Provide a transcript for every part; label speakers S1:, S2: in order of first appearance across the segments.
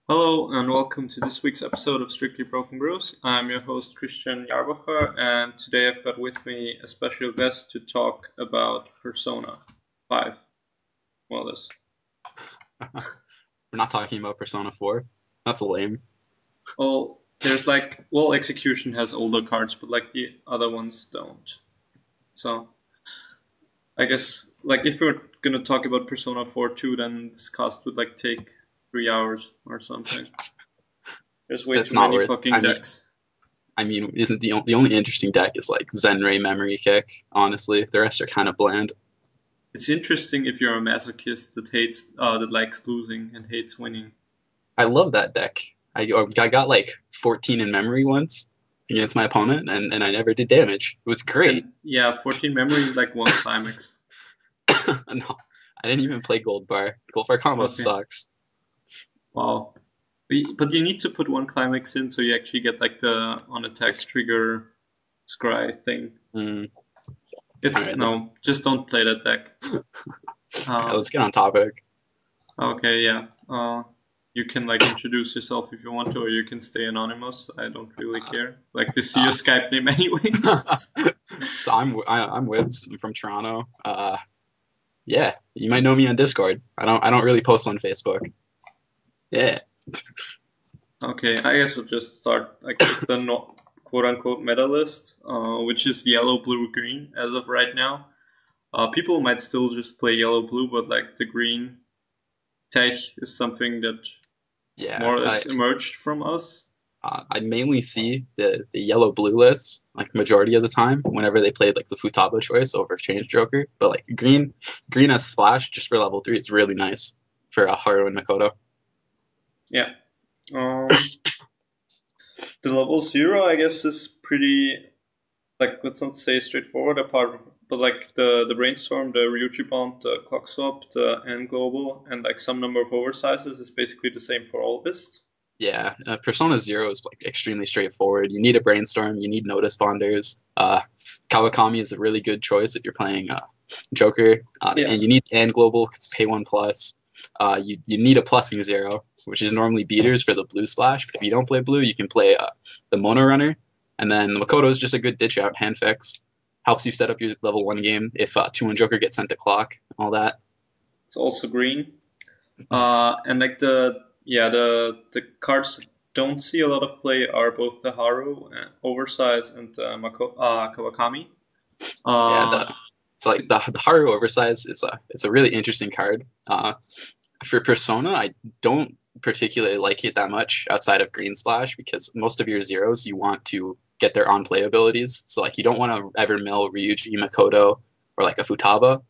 S1: Hello and welcome to this week's episode of Strictly Broken Brews. I'm your host Christian Yarbacher, and today I've got with me a special guest to talk about Persona 5. Well, this.
S2: We're not talking about Persona 4. That's lame.
S1: Execution has older cards, but the other ones don't. So, I guess if we're gonna talk about Persona 4 too, then this cast would take 3 hours or something. There's way
S2: That's
S1: too
S2: not
S1: many
S2: worth.
S1: fucking decks.
S2: Isn't the only interesting deck is Zenray Memory Kick. Honestly, the rest are kind of bland.
S1: It's interesting if you're a masochist that likes losing and hates winning.
S2: I love that deck. I got 14 in memory once against my opponent, and I never did damage. It was great.
S1: And, yeah, 14 memory is one climax.
S2: No, I didn't even play Gold Bar. Gold Bar combo sucks.
S1: Wow. But you need to put one climax in so you actually get the on attack trigger scry thing. Just don't play that deck.
S2: Let's get on topic.
S1: Okay, yeah. You can introduce yourself if you want to, or you can stay anonymous. I don't really care. To see your Skype name anyway.
S2: So I'm wibbs. I'm from Toronto. Yeah, you might know me on Discord. I don't really post on Facebook. Yeah.
S1: Okay, I guess we'll just start with the quote-unquote meta list, which is yellow, blue, green as of right now. People might still just play yellow, blue, but the green tech is something that more or less emerged from us.
S2: I mainly see the yellow blue list majority of the time whenever they played the Futaba choice over Change Joker, but green as splash just for level 3. It's really nice for Haru and Makoto.
S1: Yeah. The level 0, I guess, is pretty let's not say straightforward but the brainstorm, the Ryuji Bond, the clock swap, the N global, and some number of oversizes is basically the same for all bist.
S2: Yeah, Persona 0 is extremely straightforward. You need a brainstorm, you need notice bonders. Kawakami is a really good choice if you're playing Joker, and you need N global. It's pay 1+. You need a plussing 0, which is normally beaters for the blue splash. But if you don't play blue, you can play the Mono Runner, and then Makoto is just a good ditch out hand fix. Helps you set up your level 1 game if 2-1 Joker gets sent to clock, all that.
S1: It's also green, and the cards that don't see a lot of play are both the Haru oversize and Kawakami.
S2: The Haru oversize is a really interesting card. For Persona, I don't particularly like it that much outside of Green Splash because most of your zeros you want to get their on-play abilities. So you don't want to ever mill Ryuji, Makoto, or a Futaba.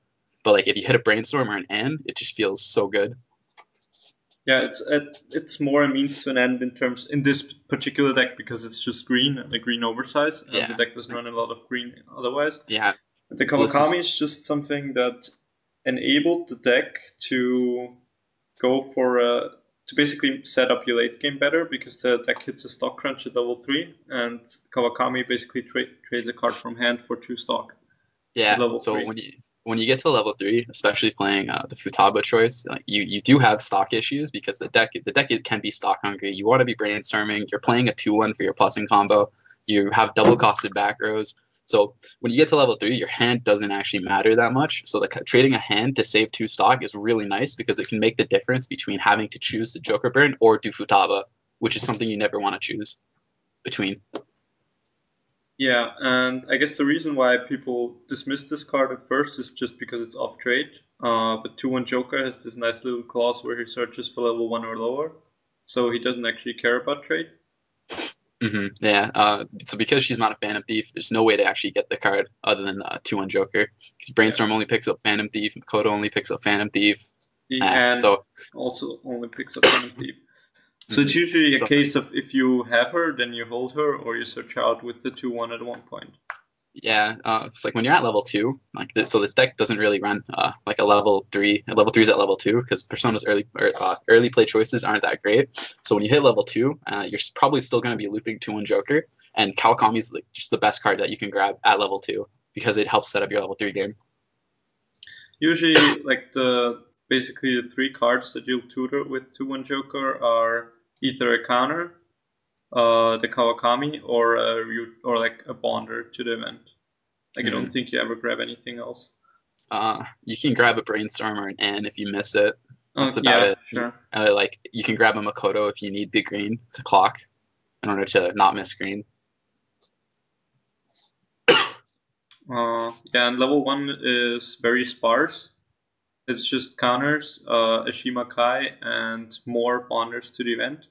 S2: But if you hit a Brainstorm or an End, it just feels so good.
S1: Yeah, it's more a means to an end in this particular deck because it's just green and a green oversize, and the deck doesn't run a lot of green otherwise.
S2: Yeah.
S1: The Kawakami is just something that enabled the deck to go to basically set up your late game better because the deck hits a stock crunch at level 3, and Kawakami basically trades a card from hand for 2 stock.
S2: Yeah, so 3. When you get to level 3, especially playing the Futaba choice, you do have stock issues because the deck can be stock hungry. You want to be brainstorming. You're playing a 2-1 for your plussing combo. You have double costed back rows. So when you get to level 3, your hand doesn't actually matter that much. So trading a hand to save 2 stock is really nice because it can make the difference between having to choose the Joker burn or do Futaba, which is something you never want to choose between.
S1: Yeah, and I guess the reason why people dismiss this card at first is just because it's off trade. But 2-1 Joker has this nice little clause where he searches for level 1 or lower, so he doesn't actually care about trade.
S2: Yeah, so because she's not a Phantom Thief, there's no way to actually get the card other than 2-1 Joker. Because Brainstorm only picks up Phantom Thief, Makoto only picks up Phantom Thief.
S1: And also only picks up Phantom Thief. So it's usually a case of if you have her, then you hold her, or you search out with the 2-1 at one point.
S2: Yeah, it's when you're at level 2, so this deck doesn't really run a level 3. Level 3 is at level 2 because Persona's early play choices aren't that great. So when you hit level 2, you're probably still going to be looping 2-1 Joker, and Kawakami is just the best card that you can grab at level 2 because it helps set up your level 3 game.
S1: Usually, basically the 3 cards that you'll tutor with 2-1 Joker are either a counter, the Kawakami, or like a bonder to the event. Like I don't think you ever grab anything else.
S2: You can grab a brainstorm or an N if you miss it. That's about
S1: yeah,
S2: it.
S1: Sure.
S2: Like you can grab a Makoto if you need the green. It's a clock in order to not miss green.
S1: Yeah, and level 1 is very sparse. It's just counters, Ashima Kai, and more bonders to the event.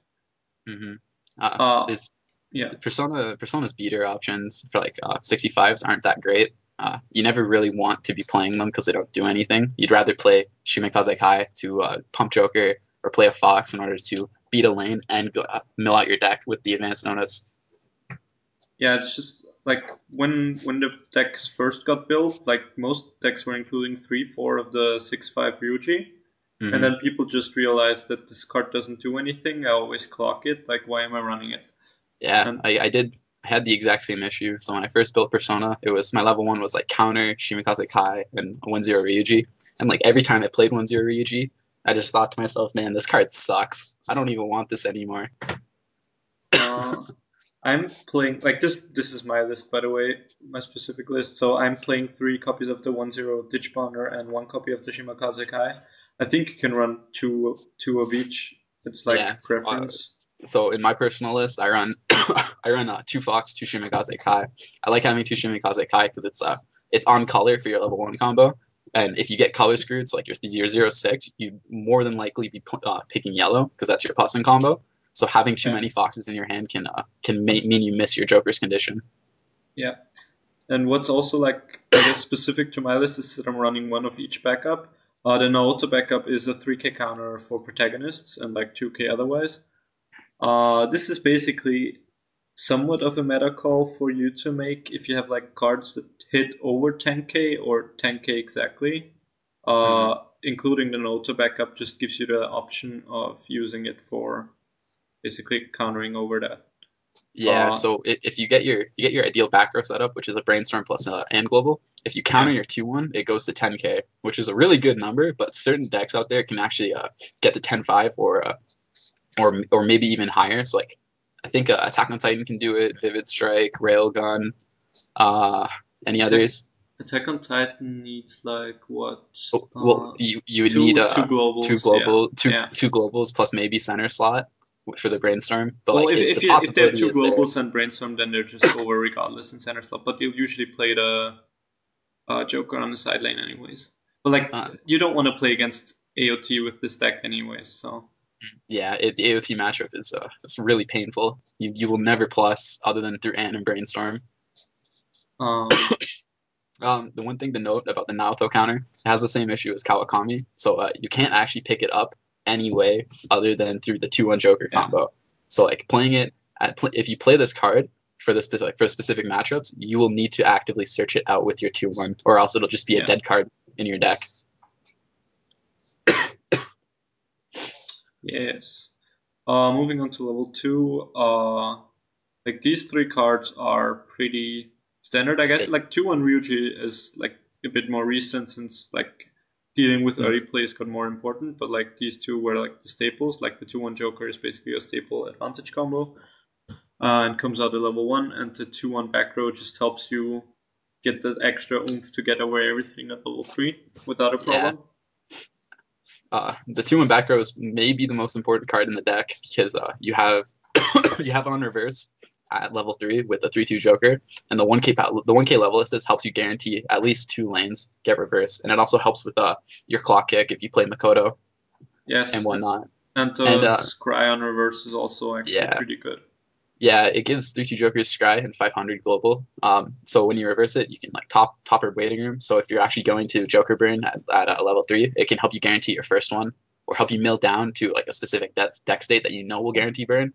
S2: There's
S1: yeah.
S2: Persona's beater options for like 65s aren't that great. You never really want to be playing them because they don't do anything. You'd rather play Shimekaze Kai to pump Joker or play a Fox in order to beat a lane and go, mill out your deck with the advanced notice.
S1: Yeah, it's just like when the decks first got built, like most decks were including 3-4 of the 6-5 Ryuji. And then people just realized that this card doesn't do anything. I always clock it. Like, why am I running it?
S2: Yeah, I had the exact same issue. So when I first built Persona, it was my level 1 was like counter Shimekaze Kai and 1-0 Ryuji. And like every time I played 1-0 Ryuji, I just thought to myself, man, this card sucks. I don't even want this anymore.
S1: I'm playing like this is my list, by the way, my specific list. So I'm playing 3 copies of the 1-0 Ditch Bonder and 1 copy of the Shimekaze Kai. I think you can run two of each. It's like preference.
S2: So in my personal list, I run 2 Fox, 2 Shimekaze Kai. I like having 2 Shimekaze Kai because it's on color for your level 1 combo. And if you get color screwed, so like your 0-6, you'd more than likely be picking yellow because that's your plus combo. So having too many Foxes in your hand can mean you miss your Joker's condition.
S1: Yeah. And what's also like, I guess, specific to my list is that I'm running 1 of each backup. The Naoto backup is a 3k counter for protagonists and like 2k otherwise. This is basically somewhat of a meta call for you to make if you have like cards that hit over 10k or 10k exactly. Including the Naoto backup just gives you the option of using it for basically countering over that.
S2: Yeah, so if you get your ideal back row setup, which is a brainstorm plus and global, if you counter your 2-1, it goes to 10k, which is a really good number. But certain decks out there can actually get to 10-5 or maybe even higher. So like I think Attack on Titan can do it, Vivid Strike, Railgun, any others?
S1: Attack on Titan needs like what?
S2: Well, you would need
S1: two globals,
S2: two globals plus maybe center slot for the brainstorm. But
S1: well,
S2: like
S1: if they have 2 globals and brainstorm, then they're just over regardless in center slot. But they'll usually play the Joker on the side lane anyways. But like you don't want to play against AOT with this deck anyways, so.
S2: Yeah, the AOT matchup is it's really painful. You will never plus other than through Ann and brainstorm. The one thing to note about the Naoto counter, it has the same issue as Kawakami, so you can't actually pick it up any way other than through the 2-1 Joker combo. So like playing it if you play this card for specific matchups, you will need to actively search it out with your 2-1, or else it'll just be a dead card in your deck.
S1: Yes. Moving on to level 2, like these 3 cards are pretty standard, I guess. Like 2-1 Ryuji is like a bit more recent since like dealing with early plays got more important, but like these 2 were like the staples. Like the 2-1 Joker is basically a staple advantage combo and comes out at level 1, and the 2-1 back row just helps you get that extra oomph to get away everything at level 3 without a problem.
S2: The 2-1 back row is maybe the most important card in the deck because you have on reverse at level 3 with the 3-2 Joker, and the 1k level assist helps you guarantee at least 2 lanes get reverse, and it also helps with your clock kick if you play Makoto.
S1: Yes,
S2: and whatnot.
S1: And Scry on reverse is also actually pretty good.
S2: Yeah, it gives 3-2 Jokers Scry and 500 global. So when you reverse it, you can like top or waiting room. So if you're actually going to Joker burn at level 3, it can help you guarantee your first one, or help you mill down to like a specific deck state that you know will guarantee burn.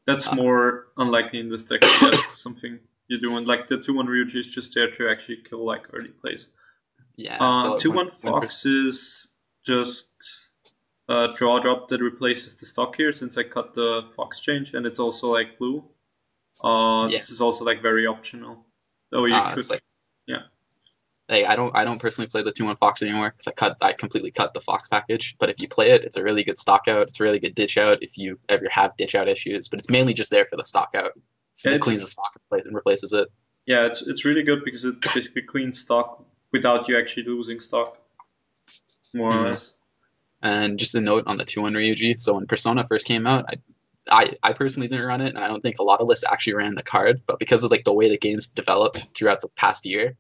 S1: That's more unlikely in this deck. That's something you do. And like the 2-1 Ryuji is just there to actually kill like early plays.
S2: Yeah.
S1: 2-1 Fox is just draw drop that replaces the stock here, since I cut the Fox change, and it's also like blue. This is also like very optional. Though you could,
S2: Hey, I don't personally play the 2-1 Fox anymore because I completely cut the Fox package. But if you play it, it's a really good stock out. It's a really good ditch out if you ever have ditch out issues. But it's mainly just there for the stock out since
S1: Yeah,
S2: it cleans the stock and replaces it.
S1: Yeah, it's really good because it basically cleans stock without you actually losing stock, more or less.
S2: And just a note on the 2-1 Ryuji. So when Persona first came out, I personally didn't run it, and I don't think a lot of lists actually ran the card. But because of like the way the game's developed throughout the past year,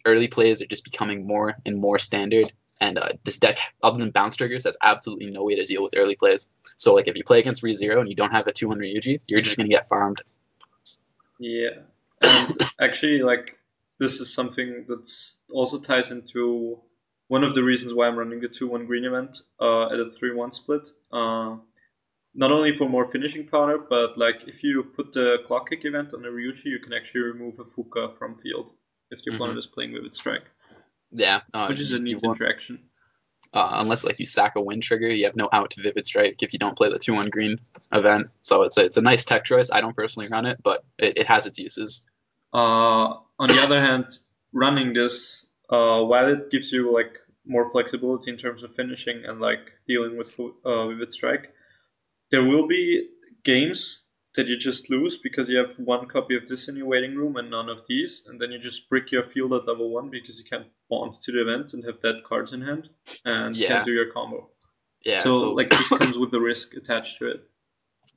S2: early plays are just becoming more and more standard. And this deck, other than bounce triggers, has absolutely no way to deal with early plays. So like if you play against ReZero and you don't have a 2-1 Ryuji, you're just gonna get farmed.
S1: Yeah, and actually, like this is something that's also ties into one of the reasons why I'm running the 2-1 green event at a 3-1 split. Not only for more finishing power, but like if you put the clock kick event on a Ryuji, you can actually remove a Fuka from field if the opponent is playing Vivid Strike.
S2: Yeah,
S1: which is a neat interaction.
S2: Unless like you sack a wind trigger, you have no out to Vivid Strike if you don't play the 2-1 green event. So it's a nice tech choice. I don't personally run it, but it has its uses.
S1: On the other hand, running this, while it gives you like more flexibility in terms of finishing and like dealing with Vivid Strike, there will be games that you just lose because you have one copy of this in your waiting room and none of these, and then you just brick your field at level 1 because you can't bond to the event and have dead cards in hand and can't do your combo.
S2: Yeah.
S1: So like this comes with the risk attached to it.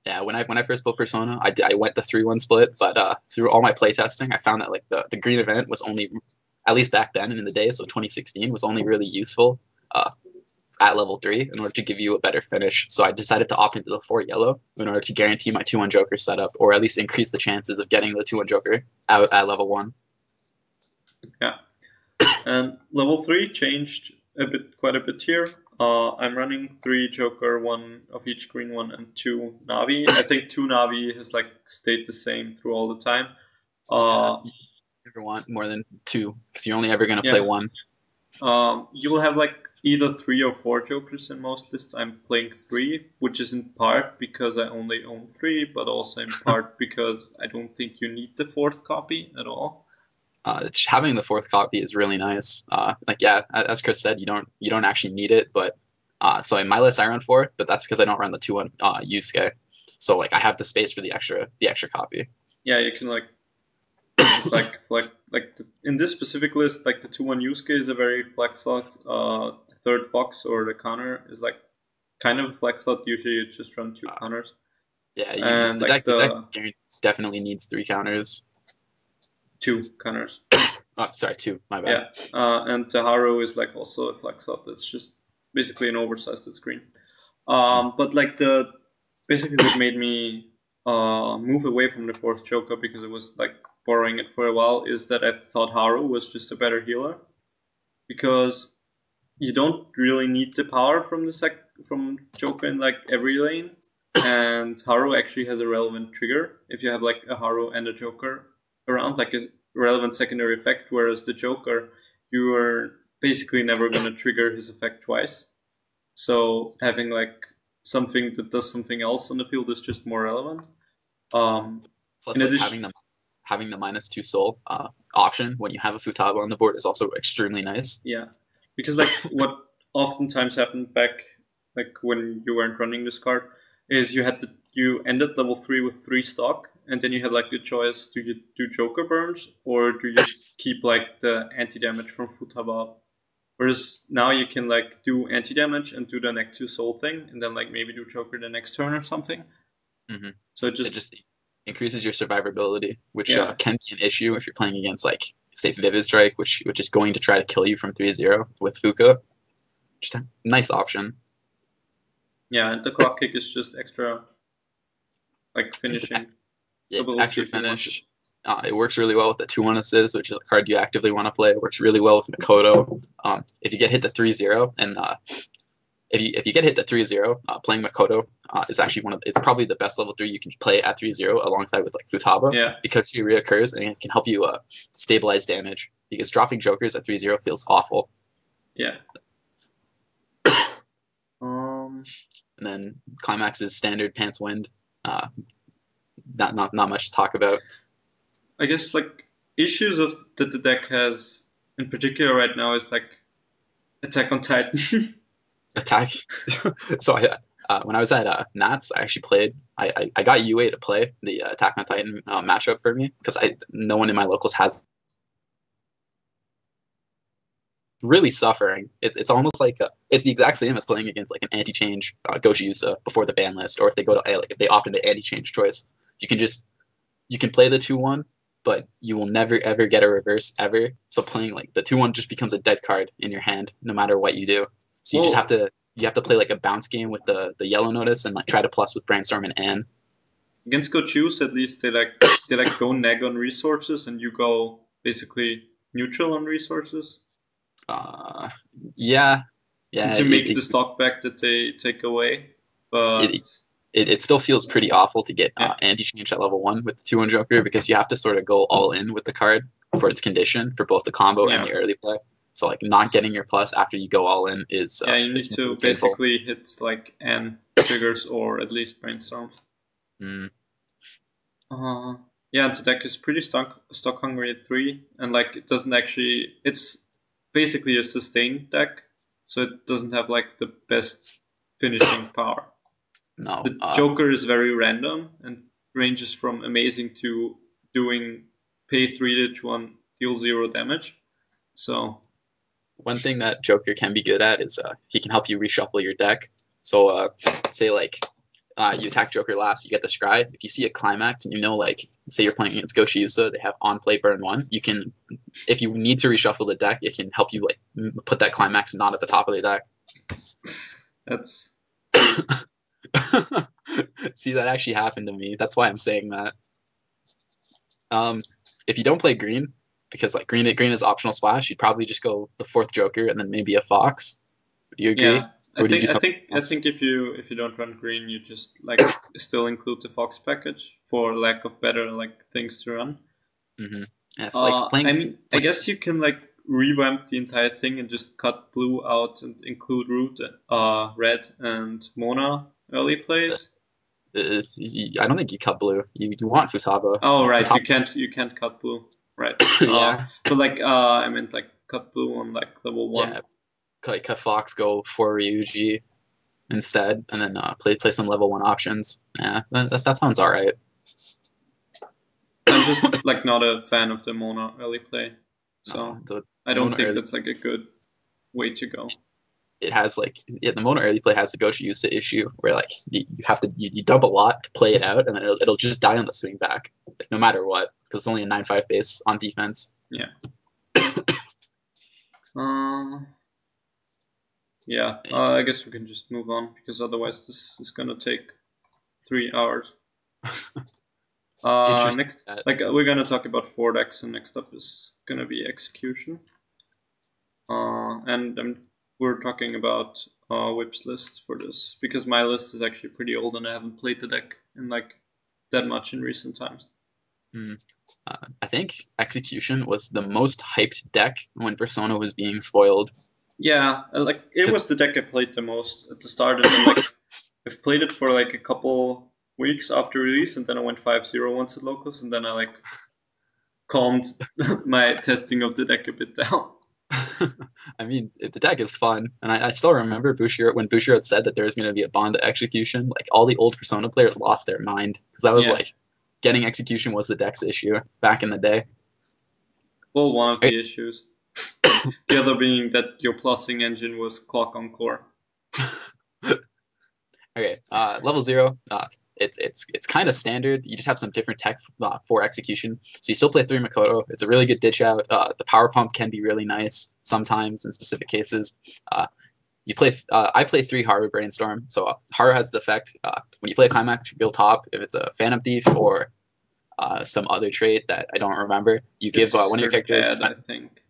S2: Yeah, when I first built Persona, I went the 3-1 split, but through all my playtesting, I found that like the green event was only, at least back then in the day, so 2016, was only really useful at level 3 in order to give you a better finish. So I decided to opt into the 4 yellow in order to guarantee my 2-1 Joker setup, or at least increase the chances of getting the 2-1 Joker out at level 1.
S1: Yeah. And level 3 changed quite a bit here. I'm running 3 Joker, 1 of each green one, and 2 Navi. I think 2 Navi has like stayed the same through all the time.
S2: You never want more than 2 because you're only ever going to play 1.
S1: You'll have like either 3 or 4 Jokers in most lists. I'm playing 3, which is in part because I only own 3, but also in part because I don't think you need the 4th copy at all.
S2: Having the 4th copy is really nice. Like yeah, as Chris said, you don't actually need it, but so in my list I run 4, but that's because I don't run the 2-1 Yusuke. So like I have the space for the extra copy.
S1: Yeah, you can like in this specific list, like the 2-1 Yusuke is a very flex slot. The 3rd Fox or the counter is like kind of a flex slot. Usually you just run 2 counters.
S2: Yeah, and the deck definitely needs 3 counters.
S1: 2 counters.
S2: Oh, sorry, 2. My bad.
S1: Yeah, and the Haru is like also a flex slot. That's just basically an oversized screen. But like basically what made me move away from the 4th Joker because it was like borrowing it for a while is that I thought Haru was just a better healer because you don't really need the power from from Joker in like every lane, and Haru actually has a relevant trigger if you have like a Haru and a Joker around, like a relevant secondary effect, whereas the Joker, you are basically never going to trigger his effect twice. So having like something that does something else on the field is just more relevant.
S2: Plus, like, having the -2 soul option when you have a Futaba on the board is also extremely nice.
S1: Yeah, because like what oftentimes happened back like when you weren't running this card is you ended level 3 with 3 stock, and then you had like the choice: do you do Joker burns or do you keep like the anti-damage from Futaba up? Whereas now you can like do anti-damage and do the next 2 soul thing, and then like maybe do Joker the next turn or something. So it just
S2: increases your survivability, which can be an issue if you're playing against like say Vivid Strike, which is going to try to kill you from 3-0 with Fuka. Just a nice option.
S1: Yeah, and the clock kick is just extra, like finishing.
S2: It's extra finish. It works really well with the 2-1 assist, which is a card you actively want to play. It works really well with Makoto. If you get hit to 3-0, and if you get hit to 3-0, playing Makoto is actually it's probably the best level 3 you can play at 3-0 alongside with like Futaba, because she reoccurs and it can help you stabilize damage, because dropping Jokers at 3-0 feels awful.
S1: Yeah.
S2: And then Climax is standard Pants Wind. Not much to talk about.
S1: I guess like issues that the deck has in particular right now is like Attack on Titan.
S2: Attack. So when I was at Nats, I actually played. I got UA to play the Attack on Titan matchup for me because no one in my locals has. Really suffering. It's almost like it's the exact same as playing against like an anti-change Goshi Yusa before the ban list, or if they go to like if they opt into anti-change choice, you can play the 2-1, but you will never ever get a reverse ever. So playing like the 2-1 just becomes a dead card in your hand no matter what you do. So you just have to play like a bounce game with the yellow notice and like try to plus with brainstorm and N.
S1: Against Gochus, at least they go neg on resources and you go basically neutral on resources.
S2: Yeah.
S1: To make the stock back that they take away, but
S2: it still feels pretty awful to get anti-change at level 1 with the 2-1 Joker because you have to sort of go all in with the card for its condition for both the combo and the early play. So like not getting your plus after you go all in is
S1: you need to basically hit like N triggers or at least brainstorm. The deck is pretty stock hungry at 3, and like it doesn't actually. It's basically a sustained deck, so it doesn't have like the best finishing power.
S2: No,
S1: the Joker is very random and ranges from amazing to doing pay 3 to 1, deal 0 damage. So
S2: one thing that Joker can be good at is he can help you reshuffle your deck. So say like you attack Joker last, you get the scry. If you see a climax and you know, like, say you're playing against Gochi Yusa, they have on play burn 1. You can, if you need to reshuffle the deck, it can help you like put that climax not at the top of the deck.
S1: That's
S2: see, that actually happened to me. That's why I'm saying that. If you don't play green, because like green is optional splash, you'd probably just go the 4th Joker and then maybe a Fox. Do you agree?
S1: Yeah. I think if you don't run green, you just like still include the Fox package for lack of better like things to run.
S2: Mm-hmm. Yeah,
S1: I guess you can like revamp the entire thing and just cut blue out and include root, red, and Mona early plays.
S2: I don't think you cut blue. You want Futaba.
S1: Oh right, you can't cut blue. Right.
S2: Yeah.
S1: But like I meant like cut blue on like level 1.
S2: Yeah. Like cut Fox, go for Ryuji instead, and then play some level 1 options. Yeah, that sounds alright.
S1: I'm just like not a fan of the Mona early play, so I don't think that's like a good way to go.
S2: It has like the Mona early play has the Gochi Yusa issue where like you have to you dump a lot to play it out, and then it'll just die on the swing back, like, no matter what, because it's only a 9/5 base on defense.
S1: Yeah. Yeah, I guess we can just move on because otherwise this is gonna take 3 hours. Next, like we're gonna talk about 4 decks, and next up is gonna be Execution. And we're talking about Whip's list for this because my list is actually pretty old and I haven't played the deck in like that much in recent times.
S2: I think Execution was the most hyped deck when Persona was being spoiled.
S1: Yeah, like it was the deck I played the most at the start, and then, like I've played it for like a couple weeks after release, and then I went 5-0 once at locals, and then I like calmed my testing of the deck a bit down.
S2: I mean, the deck is fun, and I still remember Bushiroad when Bushiroad said that there was going to be a bond to Execution. Like all the old Persona players lost their mind because that was like getting Execution was the deck's issue back in the day.
S1: Well, one of the issues. The other being that your plussing engine was clock on core.
S2: Okay, level 0. It's kind of standard. You just have some different tech for Execution. So you still play 3 Makoto. It's a really good ditch out. The power pump can be really nice sometimes in specific cases. You play. I play 3 Haru Brainstorm. So Haru has the effect when you play a climax, you build top. If it's a Phantom Thief or some other trait that I don't remember, you give one of your characters.
S1: I think.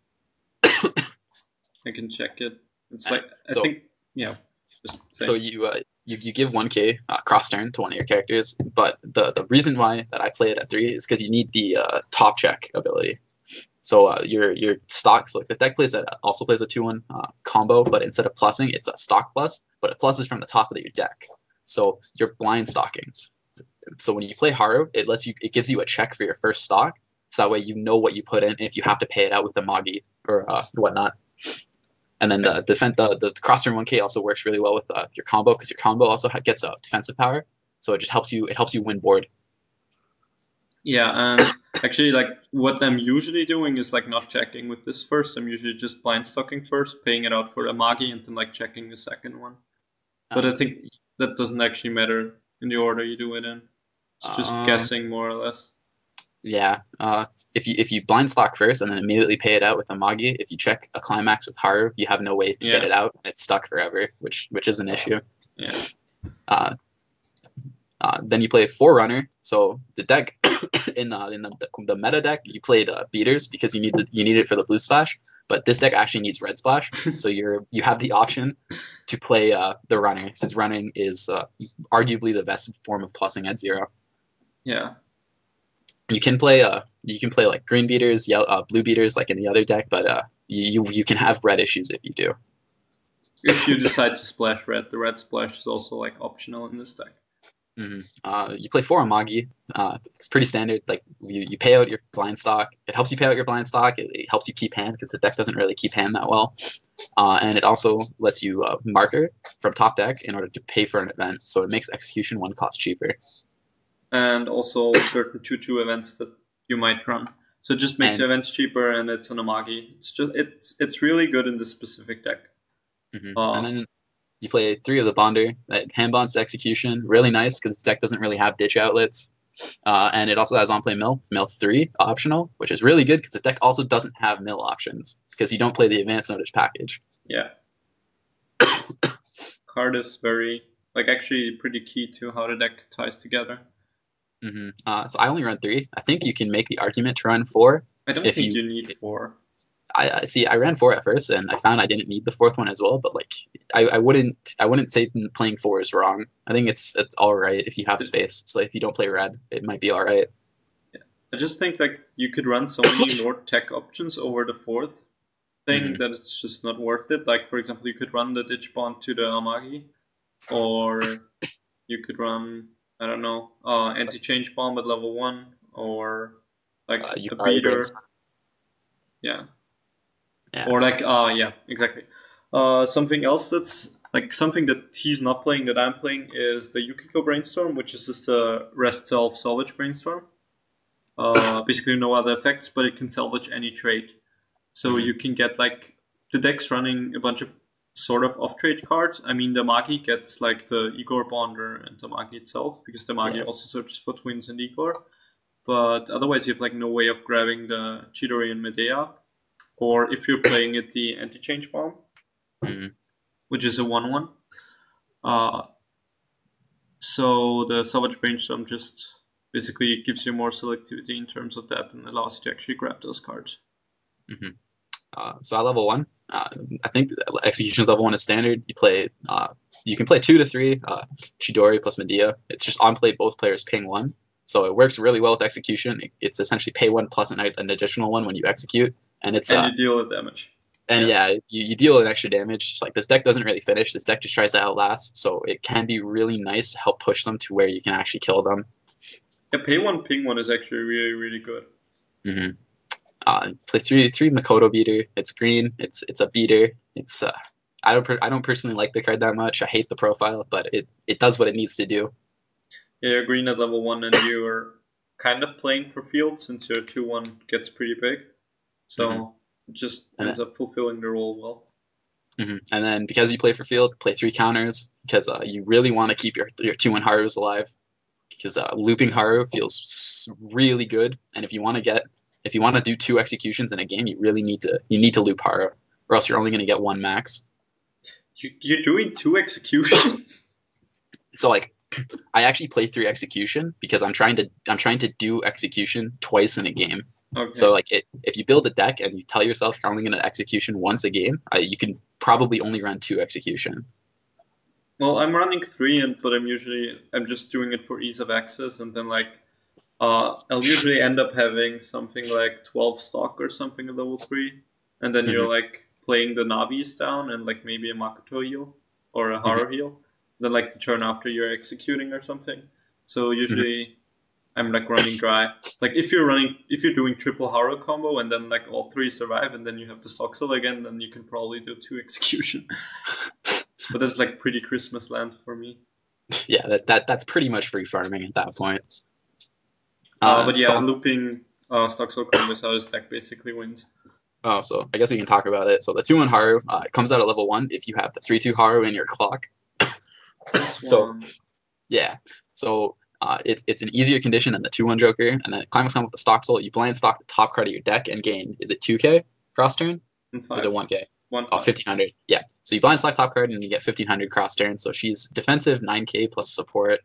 S1: I can check it. It's like I think
S2: So you give 1k cross turn to one of your characters, but the reason why that I play it at 3 is because you need the top check ability. So your stock, so like this deck also plays a 2-1 combo, but instead of plussing, it's a stock plus, but it plusses from the top of your deck. So you're blind stocking. So when you play Haru, it gives you a check for your first stock, so that way you know what you put in if you have to pay it out with the Magi. or whatnot. And then the cross-turn 1K also works really well with your combo, because your combo also gets a defensive power, so it just helps you win board.
S1: Yeah, and actually, like, what I'm usually doing is like not checking with this first. I'm usually just blind stocking first, paying it out for a Magi, and then like checking the second one. But I think that doesn't actually matter in the order you do it in. It's just guessing more or less.
S2: Yeah. If you blind stock first and then immediately pay it out with a Magi, if you check a climax with Haru, you have no way to get it out, and it's stuck forever, which is an issue.
S1: Yeah.
S2: Then you play Forerunner. So the deck in the meta deck, you played beaters because you need it for the blue splash, but this deck actually needs red splash. So you have the option to play the runner, since running is arguably the best form of plussing at 0.
S1: Yeah.
S2: You can play like green beaters, blue beaters like in the other deck, but you can have red issues if you do.
S1: If you decide to splash red, the red splash is also like optional in this deck.
S2: Mm-hmm. You play 4 Amagi. It's pretty standard. Like you pay out your blind stock. It helps you pay out your blind stock. It helps you keep hand, because the deck doesn't really keep hand that well. And it also lets you marker from top deck in order to pay for an event. So it makes execution 1 cost cheaper.
S1: And also certain 2/2 events that you might run. So it just makes events cheaper, and it's an Amagi. It's really good in this specific deck.
S2: Mm-hmm. And then you play 3 of the Bonder. That hand bonds to execution. Really nice, because this deck doesn't really have ditch outlets. And it also has on-play mill. It's mill 3 optional, which is really good because the deck also doesn't have mill options, because you don't play the advanced notice package.
S1: Yeah. Card is very, like, actually pretty key to how the deck ties together.
S2: Mm-hmm. So I only run 3. I think you can make the argument to run 4.
S1: I don't think you need 4.
S2: I see. I ran 4 at first, and I found I didn't need the 4th one as well. But like, I wouldn't say playing 4 is wrong. I think it's all right if you have space. So if you don't play red, it might be all right.
S1: Yeah. I just think like you could run so many more tech options over the 4th thing that it's just not worth it. Like, for example, you could run the ditch bond to the Amagi, or you could run, I don't know, anti-change bomb at level 1, or like a beater. Yeah. Or like, yeah, exactly. Something else that's like something that he's not playing that I'm playing is the Yukiko Brainstorm, which is just a rest self salvage brainstorm. Basically no other effects, but it can salvage any trade. So you can get like, the deck's running a bunch of sort of off-trade cards. I mean, the Magi gets like the Igor Bonder and the Magi itself, because the Magi also searches for twins and Igor. But otherwise you have like no way of grabbing the Chidori and Medea. Or if you're playing it, the anti-change bomb, which is a 1/1. So the Salvage Brainstorm just basically gives you more selectivity in terms of that, and allows you to actually grab those cards.
S2: So at level 1, I think executions level 1 is standard. You can play 2 to 3 Chidori plus Medea. It's just on play both players paying 1, so it works really well with execution. It's essentially pay 1 plus an additional 1 when you execute. And
S1: you deal with damage.
S2: And you deal with extra damage. Just like, this deck doesn't really finish. This deck just tries to outlast. So it can be really nice to help push them to where you can actually kill them.
S1: Yeah, pay 1, ping 1 is actually really, really good.
S2: Play 3 Makoto beater. It's green. It's a beater. It's I don't personally like the card that much. I hate the profile, but it does what it needs to do.
S1: Yeah, you're green at level 1, and you're kind of playing for field, since your 2/1 gets pretty big. So it just ends up fulfilling the role well.
S2: And then because you play for field, play 3 counters, because you really want to keep your 2/1 Harus alive, because looping Haru feels really good. And if you want to do 2 executions in a game, you really need to loop Haru, or else you're only going to get 1 max.
S1: You're doing 2 executions?
S2: So like, I actually play 3 execution because I'm trying to do execution twice in a game.
S1: Okay.
S2: So like, if you build a deck and you tell yourself you're only going to execution once a game, you can probably only run 2 execution.
S1: Well, I'm running 3, but I'm just doing it for ease of access, and then like I'll usually end up having something like 12 stock or something at level 3, and then you're like playing the Navis down and like maybe a Makoto heal or a Haru heal. Then like the turn after you're executing or something. So usually I'm like running dry. Like if you're doing triple Haro combo and then like all three survive and then you have the Soxel again, then you can probably do 2 execution. But that's like pretty Christmas land for me.
S2: Yeah, that's pretty much free farming at that point.
S1: But yeah, looping Stoxel combos how this deck basically wins.
S2: Oh, so I guess we can talk about it. So the 2-1 Haru it comes out at level 1 if you have the 3-2 Haru in your clock. So yeah, so it's an easier condition than the 2-1 Joker, and then Climax comes with the Stoxel. You blind stock the top card of your deck and gain, is it 2k cross turn? Or is it 1k? 1500. Yeah. So you blind stock top card and you get 1500 cross turn. So she's defensive 9k plus support.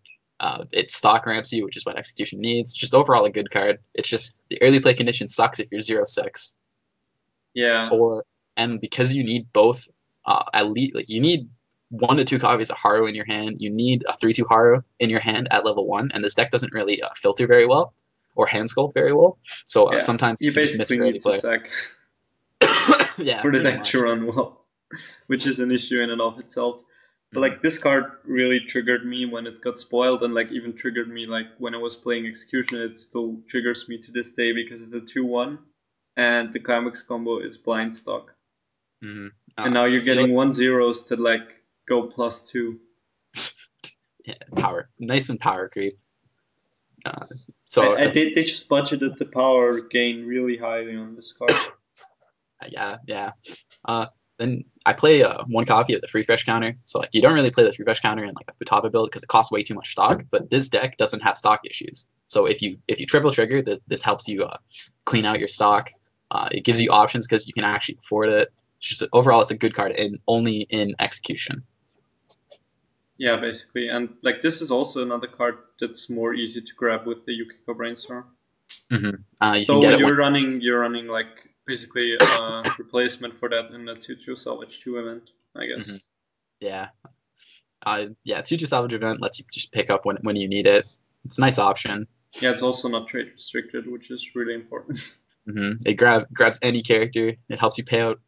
S2: It's stock ramps you, which is what execution needs. Just overall a good card. It's just the early play condition sucks if you're 0-6.
S1: Yeah.
S2: And because you need both, at least like you need 1 to 2 copies of Haru in your hand. You need a 3-2 Haru in your hand at level 1, and this deck doesn't really filter very well or hand sculpt very well. So sometimes
S1: you basically need to sack.
S2: Yeah,
S1: for the deck to run well, which is an issue in and of itself. But like this card really triggered me when it got spoiled, and like even triggered me like when I was playing Execution. It still triggers me to this day because it's a 2-1, and the Climax combo is blind stock. And now you're getting 1-0s to like go +2.
S2: Yeah, power, nice and power creep.
S1: They just budgeted the power gain really highly on this card.
S2: Yeah. Then I play 1 copy of the free fresh counter. So like you don't really play the free fresh counter in like a Futaba build because it costs way too much stock. But this deck doesn't have stock issues. So if you triple trigger, this helps you clean out your stock. It gives you options because you can actually afford it. Overall, it's a good card and only in execution.
S1: Yeah, basically, and like this is also another card that's more easy to grab with the Yukiko Brainstorm.
S2: So
S1: you're running like basically a replacement for that in the 2-2 Salvage 2 event, I guess.
S2: Yeah. 2-2 Salvage event lets you just pick up when you need it. It's a nice option.
S1: Yeah, it's also not trade restricted, which is really important.
S2: It grabs any character. It helps you pay out.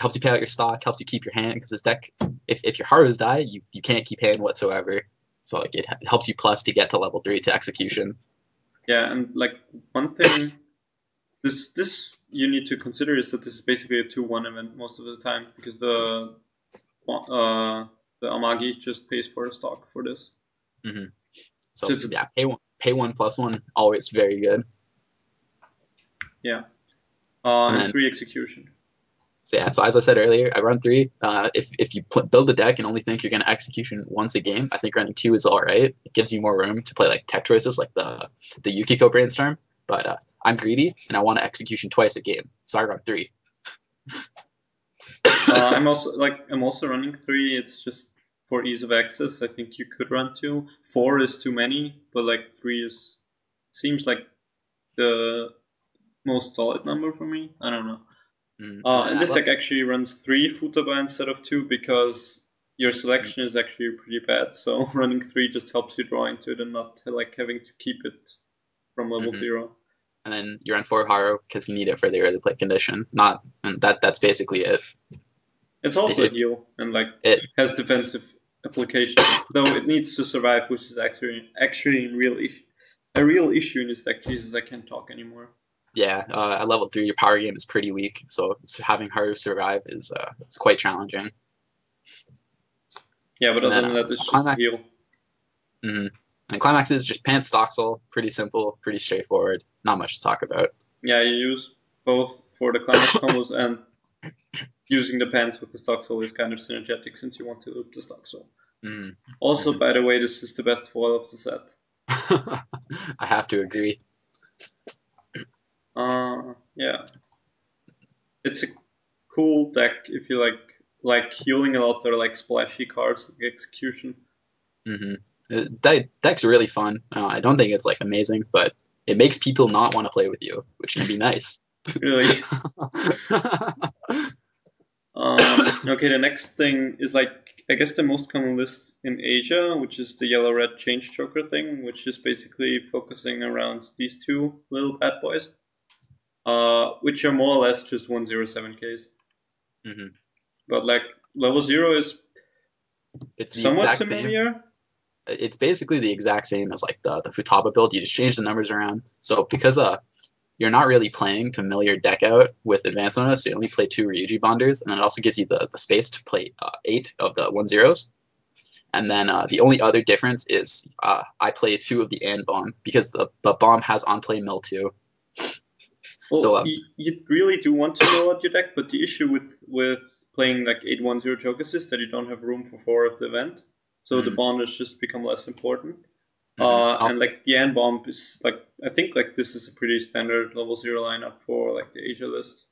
S2: Helps you pay out your stock. Helps you keep your hand because this deck, if your Harus die, you can't keep hand whatsoever. So like it helps you plus to get to level 3 to execution.
S1: Yeah, and like one thing, this you need to consider is that this is basically a 2-1 event most of the time because the Amagi just pays for the stock for this.
S2: So yeah, pay 1 plus 1 always very good.
S1: Yeah, and 3 execution.
S2: So as I said earlier, I run 3. If you build a deck and only think you're going to execution once a game, I think running 2 is all right. It gives you more room to play like tech choices like the Yukiko Brainstorm. But I'm greedy and I want to execution twice a game, so I run 3.
S1: I'm also running 3. It's just for ease of access. I think you could run 2. 4 is too many, but like 3 seems like the most solid number for me. I don't know. And this deck actually runs 3 Futaba instead of 2 because your selection is actually pretty bad. So running 3 just helps you draw into it and not like having to keep it from level 0.
S2: And then you run 4 Haru because you need it for the early play condition. And that's basically it.
S1: It's also a heal and like it has defensive application, though it needs to survive, which is actually a real issue in this deck. Jesus, I can't talk anymore.
S2: Yeah, at level 3, your power game is pretty weak, so having Haru survive is quite challenging.
S1: Yeah, but other than that, it's just a heal.
S2: And Climax is just Pants Stoxel, pretty simple, pretty straightforward, not much to talk about.
S1: Yeah, you use both for the Climax combos and using the Pants with the Stoxel is kind of synergetic since you want to loop the Stoxel. Also, by the way, this is the best foil of the set.
S2: I have to agree.
S1: Yeah, it's a cool deck if you like healing a lot or like splashy cards like Execution.
S2: Deck's really fun. I don't think it's like amazing, but it makes people not want to play with you, which can be nice.
S1: Really. Okay, the next thing is like I guess the most common list in Asia, which is the yellow-red change choker thing, which is basically focusing around these 2 little bad boys. Which are more or less just 107Ks. But like level 0 is
S2: it's
S1: somewhat familiar.
S2: It's basically the exact same as like the Futaba build. You just change the numbers around. So because you're not really playing to mill your deck out with advanced notice, so you only play 2 Ryuji Bonders, and then it also gives you the space to play 8 of the 1/0s. And then the only other difference is I play 2 of the and bomb because the bomb has on play mill too.
S1: Well, so you really do want to mill out your deck, but the issue with playing like 8/1/0 Jokers is that you don't have room for 4 of the event, so the bonders just become less important. And like the and bomb is like, I think like this is a pretty standard level 0 lineup for like the Asia list.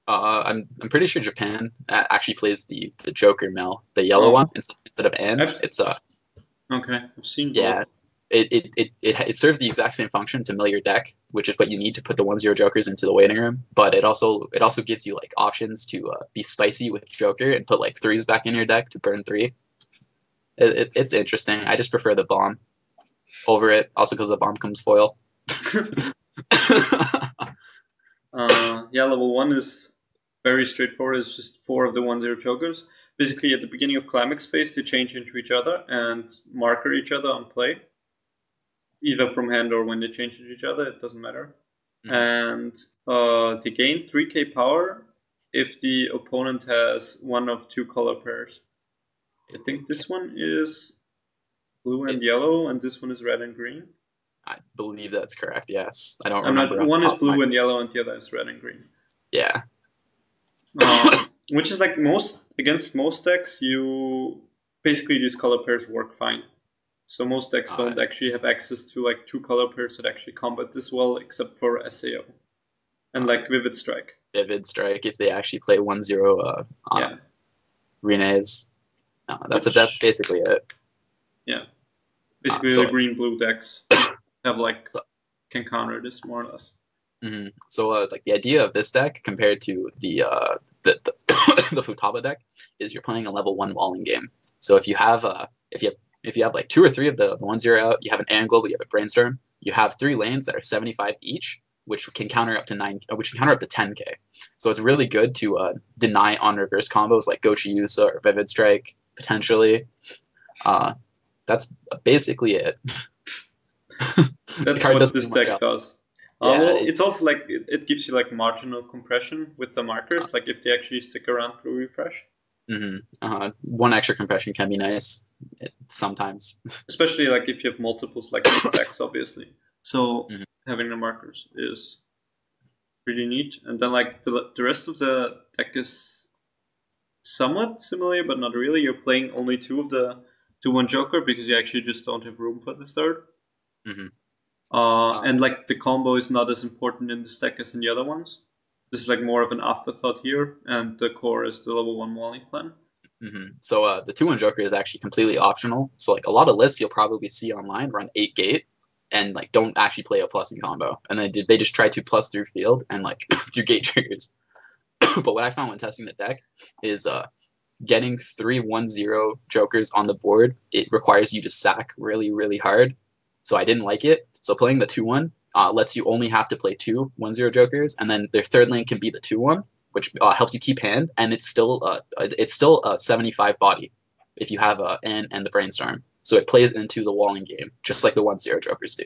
S2: I'm pretty sure Japan actually plays the Joker mill, the yellow one instead of and.
S1: Okay, I've seen both.
S2: Yeah, it serves the exact same function to mill your deck, which is what you need to put the 1/0 Jokers into the waiting room. But it also gives you like options to be spicy with Joker and put like 3s back in your deck to burn 3. It's interesting. I just prefer the bomb over it, also because the bomb comes foil.
S1: Yeah, level 1 is very straightforward. It's just 4 of the 1/0 Jokers. Basically, at the beginning of Climax phase, they change into each other and marker each other on play. Either from hand or when they change into each other, it doesn't matter. And they gain 3k power if the opponent has one of 2 color pairs. I think this one is blue and yellow, and this one is red and green.
S2: I believe that's correct, yes. I don't remember.
S1: One is blue and yellow, and the other is red and green.
S2: Yeah.
S1: Which is like against most decks, basically these color pairs work fine. So most decks don't actually have access to like 2 color pairs that actually combat this well, except for SAO. And like Vivid Strike.
S2: Vivid Strike, if they actually play 1/0 Renes. That's basically it.
S1: Yeah. Basically the green-blue decks have like can counter this more or less.
S2: Mm-hmm. So like the idea of this deck compared to the the Futaba deck is you're playing a level 1 walling game. So if you have like 2 or 3 of the 1/0 out, you have an Angle, you have a Brainstorm, you have 3 lanes that are 75 each, which can counter up to 10k. So it's really good to deny on reverse combos like Gochi Yusa or Vivid Strike potentially. That's basically it.
S1: That's what this deck does. Well, it's also like it gives you like marginal compression with the markers. Like if they actually stick around through refresh.
S2: Mm-hmm. 1 extra compression can be nice sometimes.
S1: Especially like if you have multiples like these decks, obviously. So having the markers is pretty neat. And then like the rest of the deck is somewhat similar, but not really. You're playing only 2 of the 2/1 Joker because you actually just don't have room for the 3rd. And like the combo is not as important in this deck as in the other ones. This is like more of an afterthought here, and the core is the level 1 walling plan.
S2: So the 2/1 Joker is actually completely optional. So like a lot of lists you'll probably see online run 8 gate and like don't actually play a plus in combo, and they just try to plus through field and like through gate triggers. But what I found when testing the deck is getting 3 1/0 Jokers on the board, it requires you to sack really, really hard. So I didn't like it. So playing the 2/1 lets you only have to play 2 1/0 Jokers, and then their 3rd lane can be the 2/1, which helps you keep hand, and it's still a 75 body if you have N and the Brainstorm. So it plays into the walling game, just like the 1/0 Jokers do.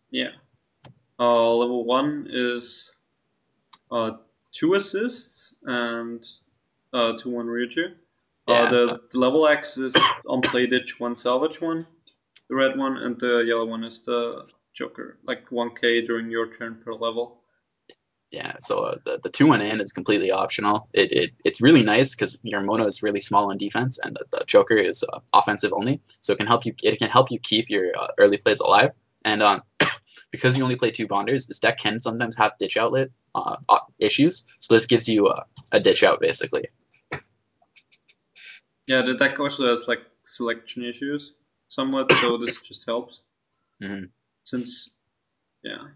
S1: Yeah. Level 1 is 2 assists and 2/1 Ryuju. The level X is on play ditch 1 salvage 1, the red one, and the yellow one is the Joker, like 1k during your turn per level.
S2: Yeah, so the 2/1 and is completely optional. It's really nice because your Mono is really small on defense, and the Joker is offensive only. So it can help you keep your early plays alive. And because you only play 2 bonders, this deck can sometimes have ditch outlet issues. So this gives you a ditch out basically.
S1: Yeah, the deck also has like selection issues somewhat, so this just helps. Since, yeah.